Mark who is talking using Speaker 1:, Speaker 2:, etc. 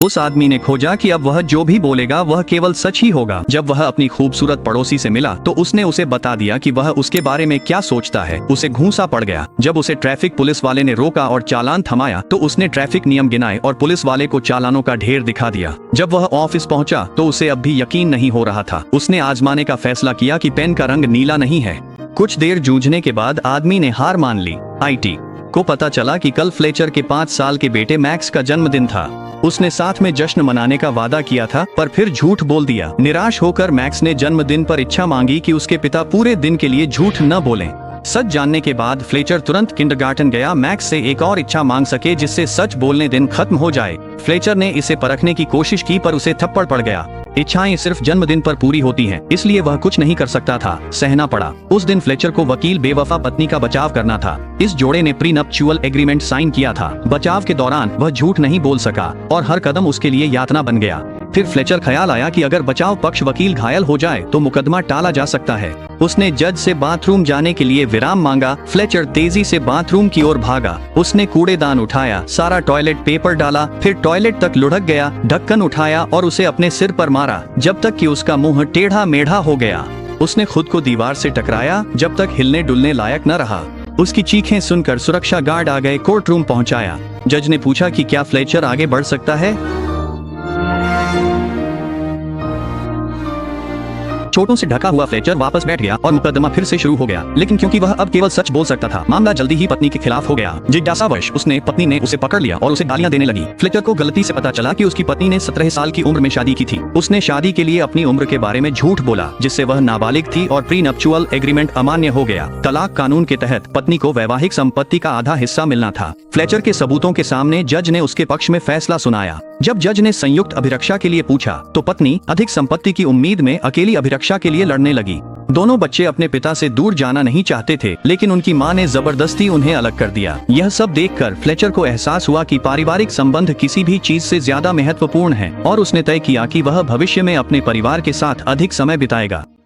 Speaker 1: उस आदमी ने खोजा कि अब वह जो भी बोलेगा वह केवल सच ही होगा। जब वह अपनी खूबसूरत पड़ोसी से मिला तो उसने उसे बता दिया कि वह उसके बारे में क्या सोचता है। उसे घूंसा पड़ गया। जब उसे ट्रैफिक पुलिस वाले ने रोका और चालान थमाया तो उसने ट्रैफिक नियम गिनाए और पुलिस वाले को चालानों का ढेर दिखा दिया। जब वह ऑफिस पहुंचा तो उसे अब भी यकीन नहीं हो रहा था। उसने आजमाने का फैसला किया कि पेन का रंग नीला नहीं है। कुछ देर जूझने के बाद आदमी ने हार मान ली। IT को पता चला कि कल फ्लेचर के 5 साल के बेटे मैक्स का जन्मदिन था। उसने साथ में जश्न मनाने का वादा किया था पर फिर झूठ बोल दिया। निराश होकर मैक्स ने जन्मदिन पर इच्छा मांगी कि उसके पिता पूरे दिन के लिए झूठ न बोलें। सच जानने के बाद फ्लेचर तुरंत किंडरगार्टन गया मैक्स से एक और इच्छा मांग सके जिससे सच बोलने दिन खत्म हो जाए। फ्लेचर ने इसे परखने की कोशिश की पर उसे थप्पड़ पड़ गया। इच्छाएं सिर्फ जन्मदिन पर पूरी होती हैं, इसलिए वह कुछ नहीं कर सकता था। सहना पड़ा। उस दिन फ्लेचर को वकील बेवफा पत्नी का बचाव करना था। इस जोड़े ने प्रीनप्चुअल एग्रीमेंट साइन किया था। बचाव के दौरान वह झूठ नहीं बोल सका और हर कदम उसके लिए यातना बन गया। फिर फ्लेचर ख्याल आया कि अगर बचाव पक्ष वकील घायल हो जाए तो मुकदमा टाला जा सकता है। उसने जज से बाथरूम जाने के लिए विराम मांगा। फ्लेचर तेजी से बाथरूम की ओर भागा। उसने कूड़ेदान उठाया, सारा टॉयलेट पेपर डाला, फिर टॉयलेट तक लुढ़क गया, ढक्कन उठाया और उसे अपने सिर पर मारा जब तक कि उसका मुंह टेढ़ा मेढ़ा हो गया। उसने खुद को दीवार से टकराया जब तक हिलने डुलने लायक न रहा। उसकी चीखें सुनकर सुरक्षा गार्ड आ गए, कोर्ट रूम पहुंचाया। जज ने पूछा कि क्या फ्लेचर आगे बढ़ सकता है। चोटों से ढका हुआ फ्लेचर वापस बैठ गया और मुकदमा फिर से शुरू हो गया, लेकिन क्योंकि वह अब केवल सच बोल सकता था, मामला जल्दी ही पत्नी के खिलाफ हो गया। जिज्ञासावश उसने पत्नी ने उसे पकड़ लिया और उसे गालियां देने लगी। फ्लेचर को गलती से पता चला कि उसकी पत्नी ने 17 साल की उम्र में शादी की थी। उसने शादी के लिए अपनी उम्र के बारे में झूठ बोला जिससे वह नाबालिग थी और प्रीनप्चुअल एग्रीमेंट अमान्य हो गया। तलाक कानून के तहत पत्नी को वैवाहिक संपत्ति का आधा हिस्सा मिलना था। फ्लेचर के सबूतों के सामने जज ने उसके पक्ष में फैसला सुनाया। जब जज ने संयुक्त अभिरक्षा के लिए पूछा तो पत्नी अधिक संपत्ति की उम्मीद में अकेली अभिरक्षा के लिए लड़ने लगी। दोनों बच्चे अपने पिता से दूर जाना नहीं चाहते थे, लेकिन उनकी मां ने जबरदस्ती उन्हें अलग कर दिया। यह सब देखकर फ्लेचर को एहसास हुआ कि पारिवारिक संबंध किसी भी चीज से ज्यादा महत्वपूर्ण है और उसने तय किया कि वह भविष्य में अपने परिवार के साथ अधिक समय बिताएगा।